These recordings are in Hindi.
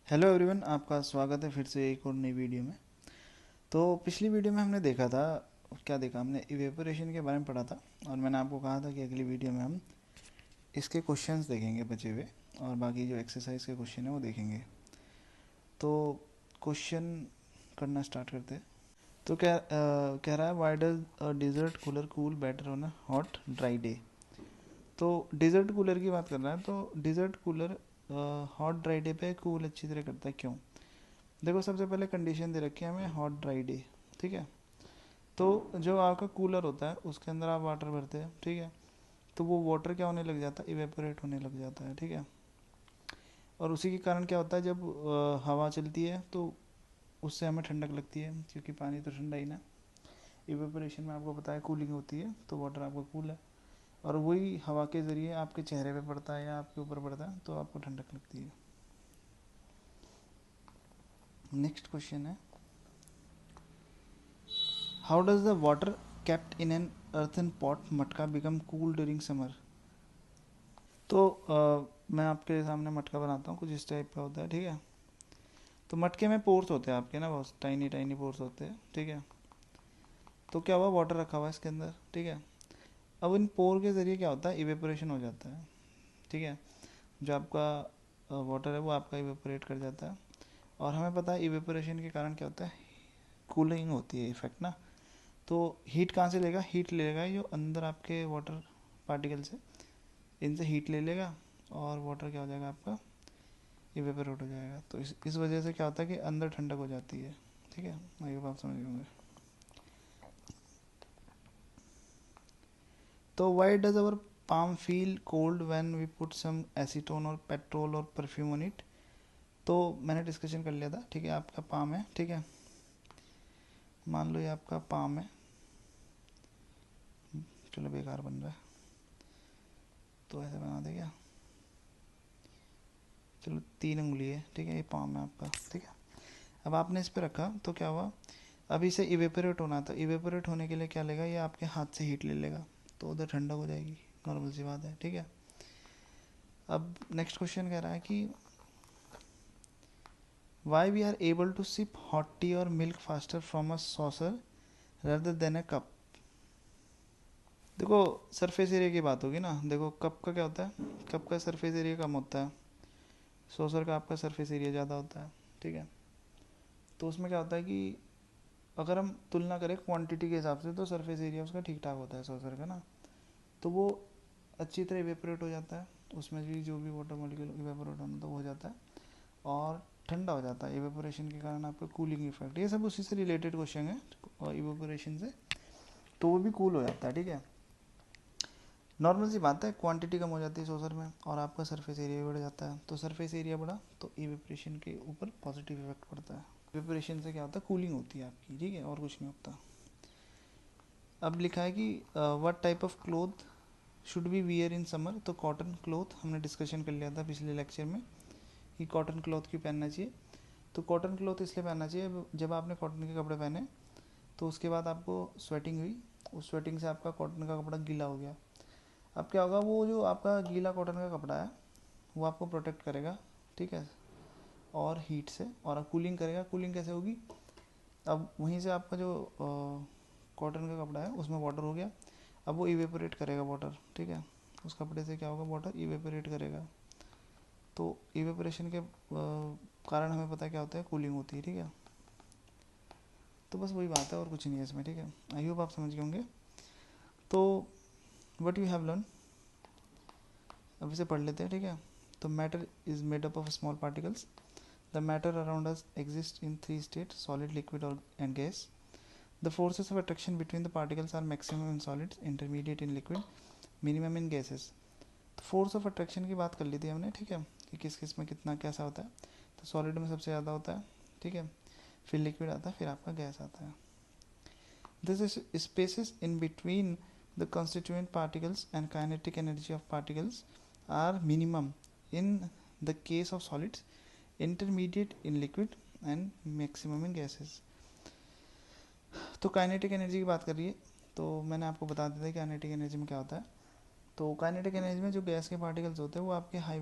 हेलो एवरीवन, आपका स्वागत है फिर से एक और नई वीडियो में। तो पिछली वीडियो में हमने देखा था, क्या देखा हमने, इवेपोरेशन के बारे में पढ़ा था। और मैंने आपको कहा था कि अगली वीडियो में हम इसके क्वेश्चंस देखेंगे बचे हुए, और बाकी जो एक्सरसाइज के क्वेश्चन है वो देखेंगे। तो क्वेश्चन करना स्टार्ट करते हैं। तो कह रहा है, why does a desert cooler cool better on a hot dry day. तो डिज़र्ट कूलर की बात कर रहा है, तो desert cooler hot dry day पे कूल अच्छी तरह करता है। क्यों? देखो, सबसे पहले कंडीशन दे रखी है हमें हॉट ड्राई डे, ठीक है। तो जो आपका कूलर होता है उसके अंदर आप वाटर भरते हैं, ठीक है। तो वो वाटर क्या होने लग जाता है, इवेपोरेट होने लग जाता है, ठीक है। और उसी के कारण क्या होता है, जब हवा चलती है तो उससे हमें ठंडक लगती है, क्योंकि पानी तो ठंडा ही ना। इवेपोरेशन में आपको पता है कूलिंग होती है, तो वाटर आपका कूल है, और वही हवा के ज़रिए आपके चेहरे पे पड़ता है या आपके ऊपर पड़ता है, तो आपको ठंडक लगती है। नेक्स्ट क्वेश्चन है, how does the water kept in an earthen pot मटका become cool during summer। तो मैं आपके सामने मटका बनाता हूँ, कुछ इस टाइप का होता है, ठीक है। तो मटके में पोर्स होते हैं आपके ना, बहुत टाइनी टाइनी पोर्स होते हैं, ठीक है। तो क्या हुआ, वाटर रखा हुआ है इसके अंदर, ठीक है। अब इन पोर के ज़रिए क्या होता है, इवेपोरेशन हो जाता है, ठीक है। जो आपका वाटर है वो आपका इवेपोरेट कर जाता है। और हमें पता है इवेपोरेशन के कारण क्या होता है, कूलिंग होती है इफेक्ट ना। तो हीट कहाँ से लेगा, हीट लेगा जो अंदर आपके वाटर पार्टिकल्स है, इनसे हीट ले लेगा, और वाटर क्या हो जाएगा आपका, इवेपोरेट हो जाएगा। तो इस वजह से क्या होता है कि अंदर ठंडक हो जाती है, ठीक है। आई होप आप समझ गए होंगे। तो why does our palm feel cold when we put some acetone और पेट्रोल और परफ्यूम ऑन इट। तो मैंने डिस्कशन कर लिया था, ठीक है। आपका पाम है, ठीक है, मान लो ये आपका पाम है, चलो बेकार बन रहा है, तो ऐसे बना दे क्या, चलो 3 उंगली है, ठीक है, ये पाम है आपका, ठीक है। अब आपने इस पर रखा तो क्या हुआ, अब इसे इवेपोरेट होना था, इवेपोरेट होने के लिए क्या लेगा, ये आपके हाथ से हीट ले लेगा, तो उधर ठंडा हो जाएगी, नॉर्मल सी बात है, ठीक है। अब नेक्स्ट क्वेश्चन कह रहा है कि why we are able to sip hot tea और milk faster from a saucer rather than a cup. देखो, सरफेस एरिया की बात होगी ना। देखो, कप का क्या होता है, कप का सरफेस एरिया कम होता है, सॉसर का आपका सरफेस एरिया ज़्यादा होता है, ठीक है। तो उसमें क्या होता है कि अगर हम तुलना करें क्वांटिटी के हिसाब से, तो सरफेस एरिया उसका ठीक ठाक होता है सॉसर का ना। तो वो अच्छी तरह इवेपोरेट हो जाता है, उसमें भी जो भी वाटर मॉलिक्यूल इवेपोरेट होना तो वो हो जाता है, और ठंडा हो जाता है इवेपोरेशन के कारण, आपका कूलिंग इफेक्ट, ये सब उसी से रिलेटेड क्वेश्चन है, और इवेपोरेशन से, तो वो भी कूल हो जाता है, ठीक है। नॉर्मल सी बात है, क्वांटिटी कम हो जाती है सोसर में, और आपका सरफेस एरिया भी बढ़ जाता है। तो सरफेस एरिया बढ़ा तो इवेपोरेशन के ऊपर पॉजिटिव इफेक्ट पड़ता है। इवेपोरेशन से क्या होता है, कूलिंग होती है आपकी, ठीक है, और कुछ नहीं होता। अब लिखा है कि what type of cloth should be wear in summer. तो कॉटन क्लॉथ हमने डिस्कशन कर लिया था पिछले लेक्चर में, कि कॉटन क्लॉथ क्यों पहनना चाहिए। तो कॉटन क्लॉथ इसलिए पहनना चाहिए, जब आपने कॉटन के कपड़े पहने तो उसके बाद आपको स्वेटिंग हुई, उस स्वेटिंग से आपका कॉटन का कपड़ा गीला हो गया। अब क्या होगा, वो जो आपका गीला कॉटन का कपड़ा है वो आपको प्रोटेक्ट करेगा, ठीक है, और हीट से, और कूलिंग करेगा। कूलिंग कैसे होगी, अब वहीं से आपका जो कॉटन का कपड़ा है उसमें वाटर हो गया, अब वो इवेपोरेट करेगा वाटर, ठीक है। उस कपड़े से क्या होगा, वाटर इवेपोरेट करेगा। तो इवेपोरेशन के कारण हमें पता क्या होता है, कूलिंग होती है, ठीक है। तो बस वही बात है, और कुछ नहीं है इसमें, ठीक है। आई होप आप समझ गए होंगे। तो वट यू हैव लर्न, अब इसे पढ़ लेते हैं, ठीक है। तो matter is made up of small particles. The matter around us exist in 3 states: solid, liquid और and gas. The forces of attraction between the particles are maximum in solids, intermediate in liquid, minimum in gases. तो फोर्स ऑफ अट्रैक्शन की बात कर ली थी हमने, ठीक है, कि किस किस में कितना कैसा होता है। तो सॉलिड में सबसे ज़्यादा होता है, ठीक है, फिर लिक्विड आता है, फिर आपका गैस आता है। This is spaces in between the constituent particles and kinetic energy of particles are minimum in the case of solids, intermediate in liquid and maximum in gases। तो काइनेटिक एनर्जी की बात कर रही है, तो मैंने आपको बता दिया था कि काइनेटिक एनर्जी में क्या होता है, तो काइनेटिक एनर्जी में जो गैस के पार्टिकल्स होते हैं वो आपके हाई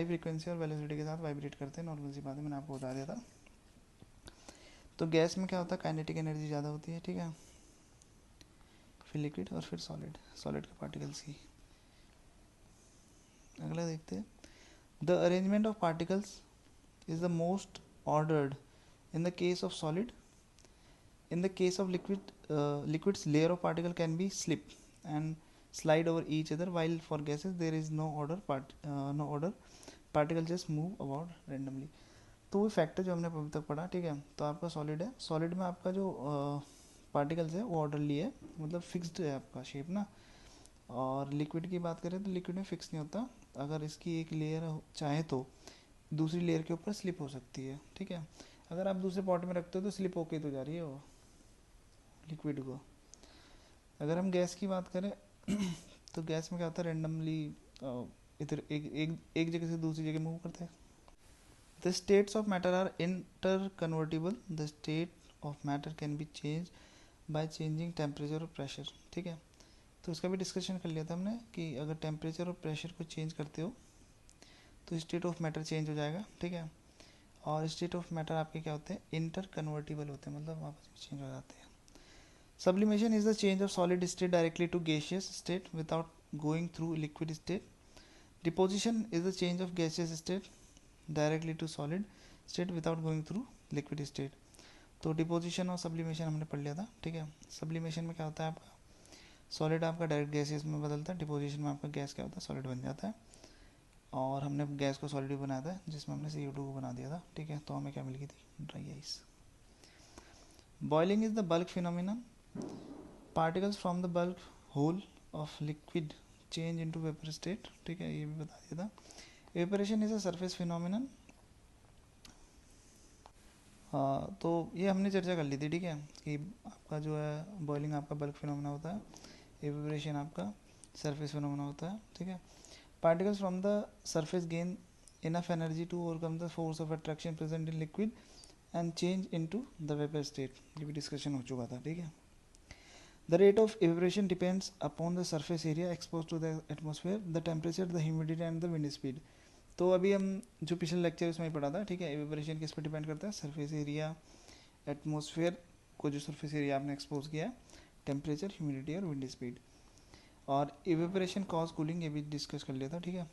फ्रीक्वेंसी और वेलोसिटी के साथ वाइब्रेट करते हैं, नॉर्मल सी बात है, मैंने आपको बता दिया था। तो गैस में क्या होता है, काइनेटिक एनर्जी ज़्यादा होती है, ठीक है, फिर लिक्विड और फिर सॉलिड के पार्टिकल्स की। अगला देखते हैं, the arrangement of particles is the most ordered in the case of solid. In the case of liquids, layer of particle can be slip and slide over each other, while for gases there is no order. Particle just move about randomly. तो वो फैक्टर जो हमने अभी तक पढ़ा, ठीक है, तो आपका सॉलिड है, सॉलिड में आपका जो पार्टिकल्स है वो ऑर्डरली है, मतलब फिक्स्ड है आपका शेप ना। और लिक्विड की बात करें तो लिक्विड में फिक्स नहीं होता, अगर इसकी एक लेयर चाहे तो दूसरी लेयर के ऊपर स्लिप हो सकती है, ठीक है। अगर आप दूसरे पॉट में रखते हो तो स्लिप होके तो जा रही है वो लिक्विड को। अगर हम गैस की बात करें तो गैस में क्या होता है, रेंडमली इधर एक जगह से दूसरी जगह मूव करते हैं। The states of matter are interconvertible. The state of matter can be change by changing temperature और प्रेशर, ठीक है। तो इसका भी डिस्कशन कर लिया था हमने कि अगर टेम्परेचर और प्रेशर को चेंज करते हो तो स्टेट ऑफ मैटर चेंज हो जाएगा, ठीक है। और स्टेट ऑफ मैटर आपके क्या होते हैं, इंटर कन्वर्टिबल होते हैं, मतलब आपस में चेंज हो जाते हैं। Sublimation is the change of solid state directly to gaseous state without going through liquid state. Deposition is the change of gaseous state directly to solid state without going through liquid state. तो डिपोजिशन और सब्लिमेशन हमने पढ़ लिया था, ठीक है। सब्लिमेशन में क्या होता है, आपका सॉलिड आपका डायरेक्ट गैसेस में बदलता है, डिपोजिशन में आपका गैस क्या होता है, सॉलिड बन जाता है। और हमने गैस को सॉलिड बनाया था जिसमें हमने CO2 को बना दिया था, ठीक है। तो हमें क्या मिल गई थी, dry ice. Boiling is the bulk phenomenon. Particles from the bulk whole of liquid change into vapour state, ठीक है, ये भी बता दिया था। Evaporation is a surface phenomenon. हाँ, तो ये हमने चर्चा कर ली थी, ठीक है, कि आपका जो है बॉइलिंग आपका बल्क फिनोमिना होता है, एवेपोरेशन आपका सरफेस फिनोमिना होता है, ठीक है। Particles from the surface gain enough energy to overcome the force of attraction present in liquid and change into the vapour state, ये भी डिस्कशन हो चुका था, ठीक है। The rate of evaporation depends upon the surface area exposed to the atmosphere, the temperature, the humidity and the wind speed. तो अभी हम जो पिछले लेक्चर उसमें ही पढ़ा था, ठीक है, एवेपोरेशन किस पर डिपेंड करता है, सरफेस एरिया, एटमॉस्फेयर को जो सरफेस एरिया आपने एक्सपोज किया है, टेम्परेचर, ह्यूमिडिटी और विंड स्पीड। और एवेपोरेशन कॉज कूलिंग, ये भी डिस्कस कर लिया था, ठीक है।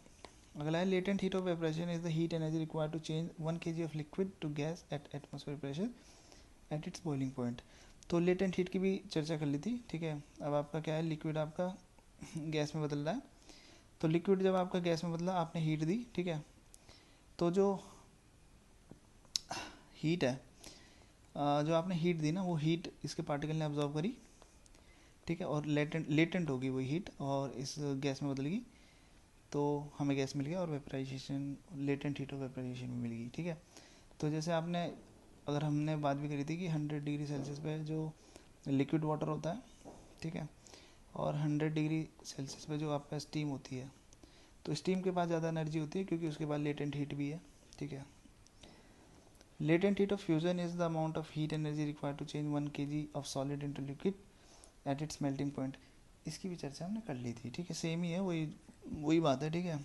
अगला है latent heat of evaporation is the heat energy required to change 1 kg of liquid to gas at atmosphere pressure at its boiling point. तो लेटेंट हीट की भी चर्चा कर ली थी, ठीक है। अब आपका क्या है, लिक्विड आपका गैस में बदल रहा है, तो लिक्विड जब आपका गैस में बदला, आपने हीट दी, ठीक है, तो जो हीट है, जो आपने हीट दी ना, वो हीट इसके पार्टिकल ने अब्जॉर्व करी, ठीक है, और लेटेंट होगी वही हीट और इस गैस में बदल गई, तो हमें गैस मिल गया और वेपराइजेशन, लेटेंट हीट और वेपराइजेशन भी मिल गई, ठीक है। तो जैसे आपने, अगर हमने बात भी करी थी कि 100 डिग्री सेल्सियस पे जो लिक्विड वाटर होता है, ठीक है, और 100 डिग्री सेल्सियस पे जो आपका स्टीम होती है, तो स्टीम के पास ज़्यादा एनर्जी होती है क्योंकि उसके पास लेटेंट हीट भी है, ठीक है। Latent heat of fusion is the amount of heat energy required to change 1 kg of solid into liquid at its melting point. इसकी भी चर्चा हमने कर ली थी, ठीक है, सेम ही है, वही बात है, ठीक है।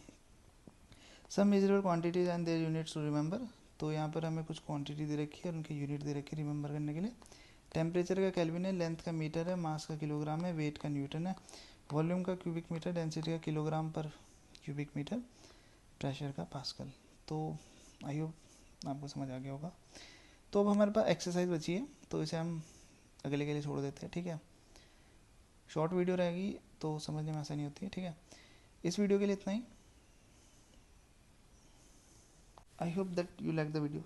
Some measurable quantities and their units to remember. तो यहाँ पर हमें कुछ क्वांटिटी दे रखी है और उनके यूनिट दे रखी है रिमेंबर करने के लिए। टेम्परेचर का केल्विन है, लेंथ का मीटर है, मास का किलोग्राम है, वेट का न्यूटन है, वॉल्यूम का क्यूबिक मीटर, डेंसिटी का किलोग्राम पर क्यूबिक मीटर, प्रेशर का पास्कल। तो आई होप आपको समझ आ गया होगा। तो अब हमारे पास एक्सरसाइज बची है, तो इसे हम अगले के लिए छोड़ देते हैं, ठीक है। शॉर्ट वीडियो रहेगी तो समझने में आसानी होती है, ठीक है। इस वीडियो के लिए इतना ही। I hope that you like the video.